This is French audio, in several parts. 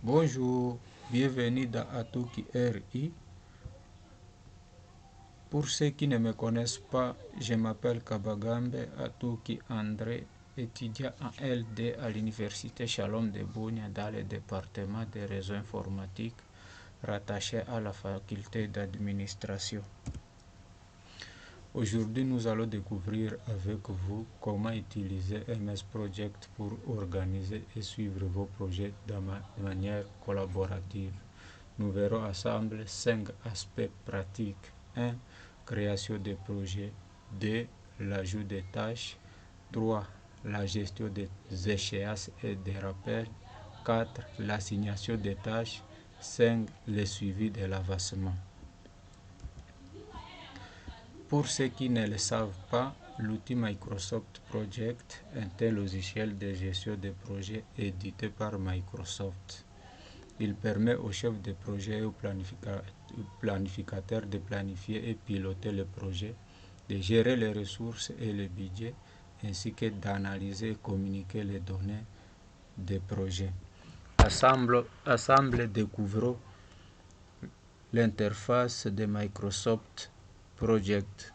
Bonjour, bienvenue dans Atuki RI. Pour ceux qui ne me connaissent pas, je m'appelle Kabagambe Atuki André, étudiant en LD à l'Université Shalom de Bunia dans le département des réseaux informatiques rattaché à la faculté d'administration. Aujourd'hui, nous allons découvrir avec vous comment utiliser MS Project pour organiser et suivre vos projets de manière collaborative. Nous verrons ensemble 5 aspects pratiques. 1. Création de projets. 2. L'ajout des tâches. 3. La gestion des échéances et des rappels. 4. L'assignation des tâches. 5. Le suivi de l'avancement. Pour ceux qui ne le savent pas, l'outil Microsoft Project est un logiciel de gestion de projets édité par Microsoft. Il permet aux chefs de projet et aux planificateurs de planifier et piloter le projet, de gérer les ressources et le budget, ainsi que d'analyser et communiquer les données des projets. Ensemble, découvrons l'interface de Microsoft Project.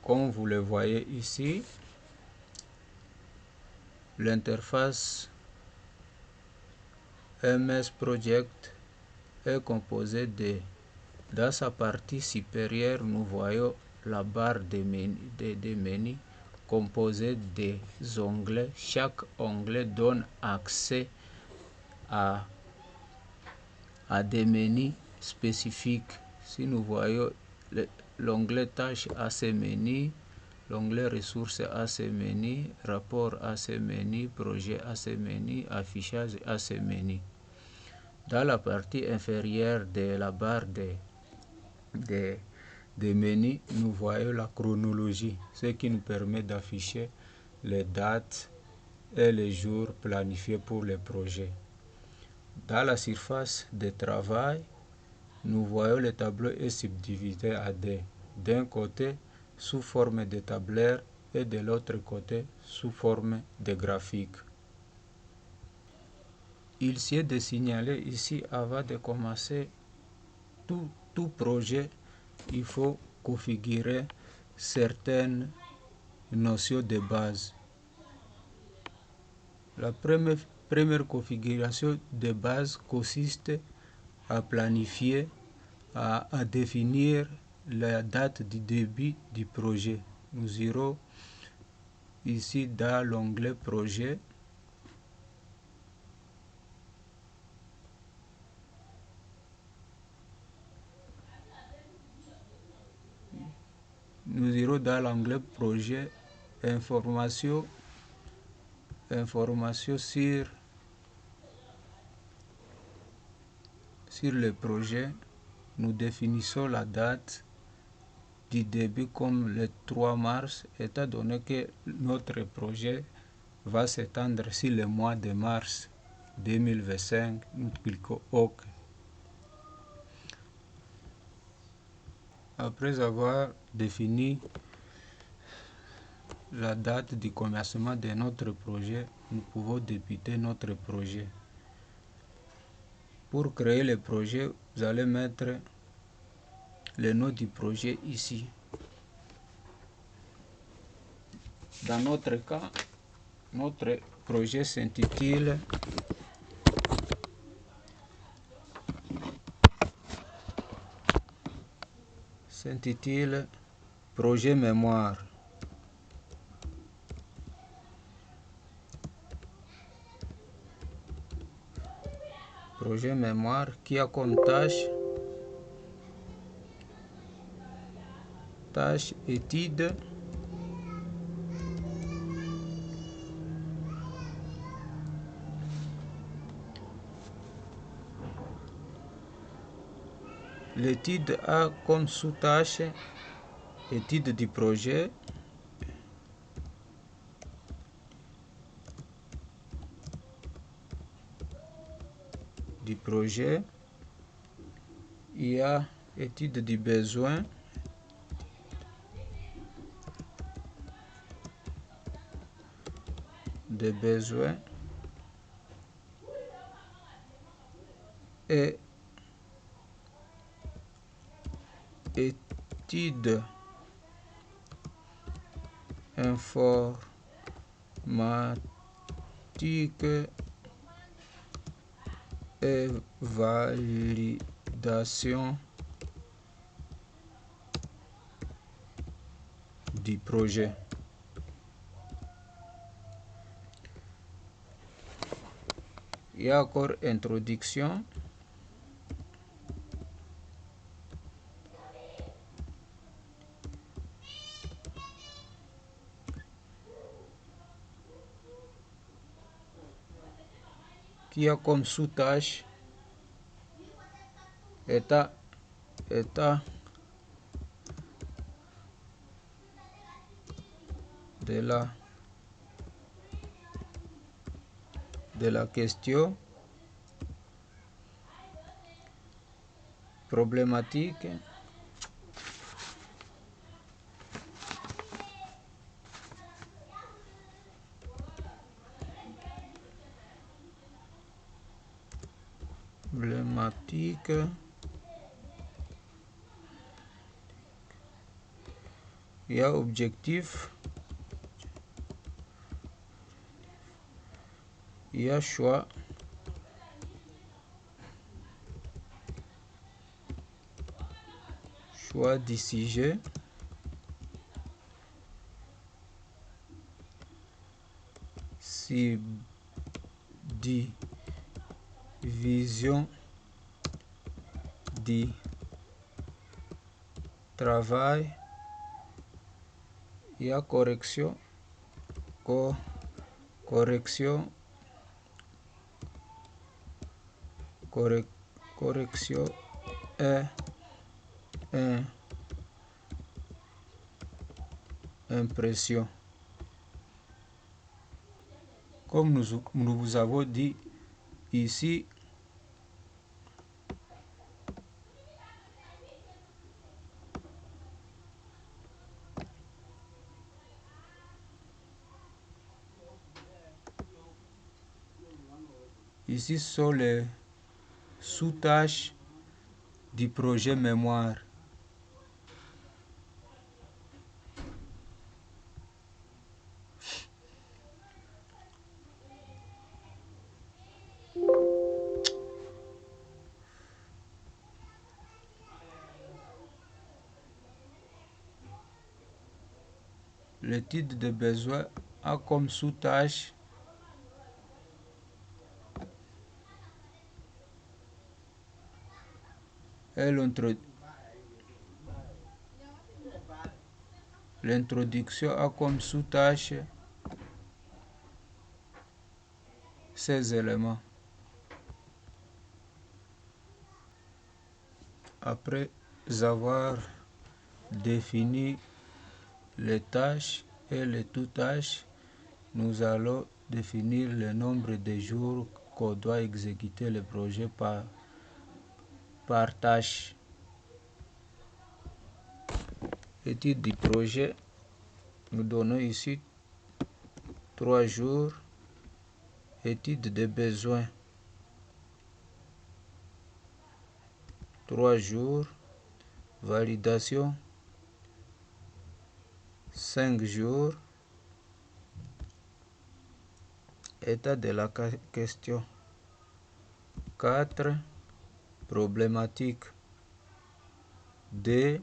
Comme vous le voyez ici, l'interface MS Project est composée de, dans sa partie supérieure, nous voyons la barre de menus composée des onglets. Chaque onglet donne accès à des menus spécifiques. Si nous voyons l'onglet tâches a ses menus, l'onglet ressources a ses menus, rapport a ses menus, projet a ses menus, affichage a ses menus. Dans la partie inférieure de la barre des menus, nous voyons la chronologie, ce qui nous permet d'afficher les dates et les jours planifiés pour les projets. Dans la surface de travail, nous voyons le tableau est subdivisé à deux. D'un côté, sous forme de tableur et de l'autre côté, sous forme de graphique. Il s'est de signaler ici, avant de commencer tout projet, il faut configurer certaines notions de base. La première configuration de base consiste à planifier, à définir la date du début du projet. Nous irons ici dans l'onglet projet. Nous irons dans l'onglet projet, information sur le projet. Nous définissons la date du début comme le 3 mars, étant donné que notre projet va s'étendre sur le mois de mars 2025. Nous cliquons OK. Après avoir défini la date du commencement de notre projet, nous pouvons débuter notre projet. Pour créer le projet, vous allez mettre le nom du projet ici. Dans notre cas, notre projet s'intitule Projet Mémoire. Projet Mémoire qui a comme tâche étude, l'étude a comme sous-tâche étude du projet, il y a étude du besoin, de besoins et études informatiques et validation du projet. Il y a encore introduction. Qui a comme sous-tâche état de la question, problématique, il y a objectif, il y a choix, du sujet, division du travail, il y a correction, et impression. Comme nous vous avons dit ici, sont les sous-tâches du projet mémoire. L'étude de besoin a comme sous-tâche l'introduction a comme sous-tâche ces éléments. Après avoir défini les tâches et les sous-tâches, nous allons définir le nombre de jours qu'on doit exécuter le projet par tâche. Étude du projet, nous donnons ici 3 jours. Étude des besoins, 3 jours. Validation, 5 jours. État de la question, 4. Problématique, 2.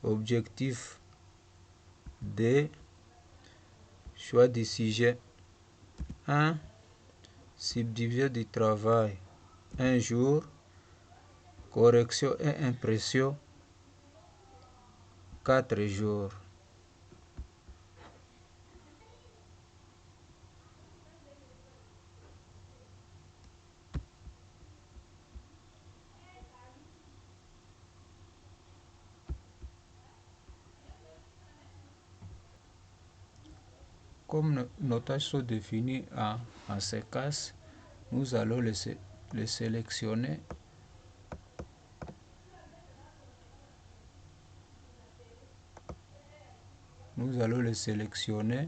Objectif, 2. Choix du sujet, 1. Subdivision du travail, 1 jour. Correction et impression, 4 jours. Comme nos tâches sont définies en séquence, nous allons les sélectionner. Nous allons les sélectionner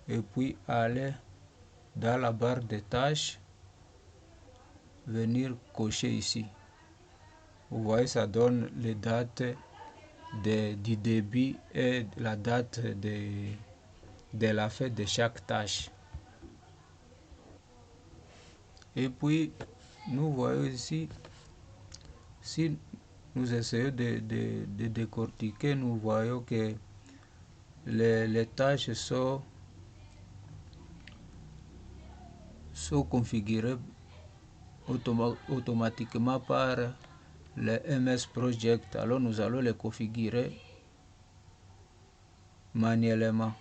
et puis aller dans la barre de tâches, venir cocher ici. Vous voyez, ça donne les dates du début et la date de la fin de chaque tâche. Et puis, nous voyons ici, si nous essayons de décortiquer, nous voyons que les tâches sont configurées automatiquement par le MS Project. Alors nous allons les configurer manuellement.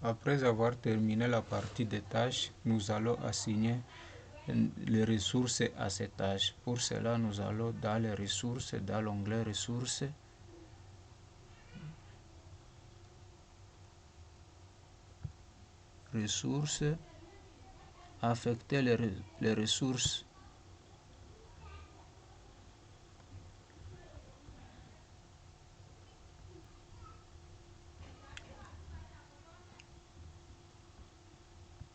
Après avoir terminé la partie des tâches, nous allons assigner les ressources à ces tâches. Pour cela, nous allons dans les ressources, dans l'onglet ressources, affecter les ressources.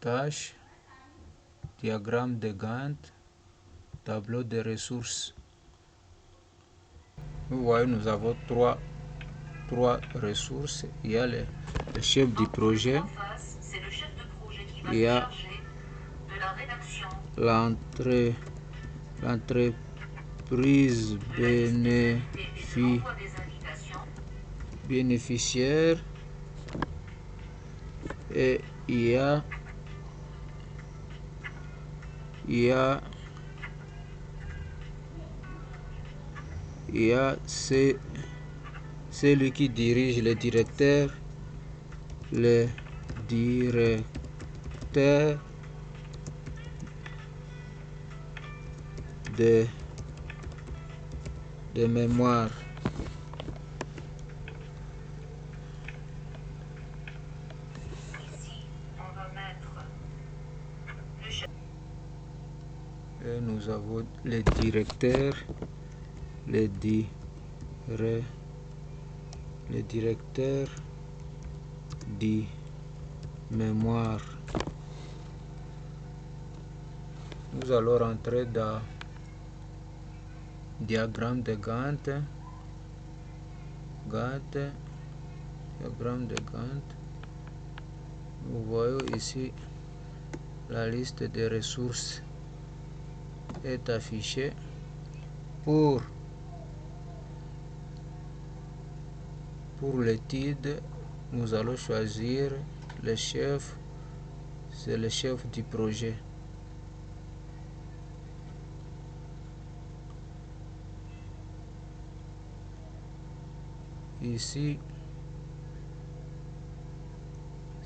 Tâches, diagramme de Gantt, tableau de ressources. Vous voyez, nous avons trois ressources. Il y a le chef du projet, il y a l'entreprise bénéficiaire et il y a celui qui dirige, le directeur de mémoire. Et nous avons le directeur, le directeur de mémoire. Nous allons rentrer dans diagramme de Gantt. Diagramme de Gantt. Nous voyons ici la liste des ressources est affichée. Pour l'étude, nous allons choisir le chef, c'est le chef du projet. Ici,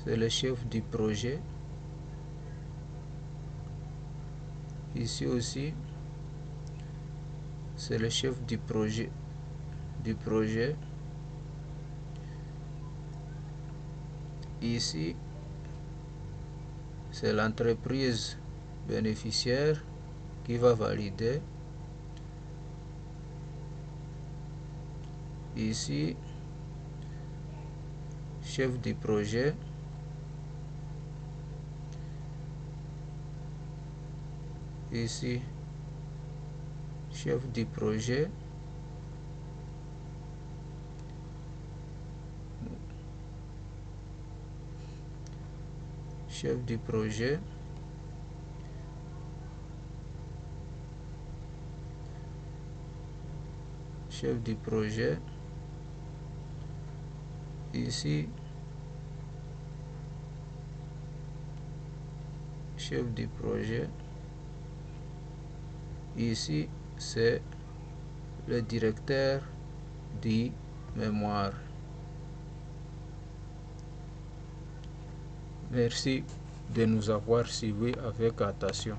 c'est le chef du projet. Ici aussi, c'est le chef du projet. Ici, c'est l'entreprise bénéficiaire qui va valider. Ici, chef du projet. Ici, chef du projet. Chef du projet. Chef du projet. Ici, chef du projet. Ici, c'est le directeur du mémoire. Merci de nous avoir suivis avec attention.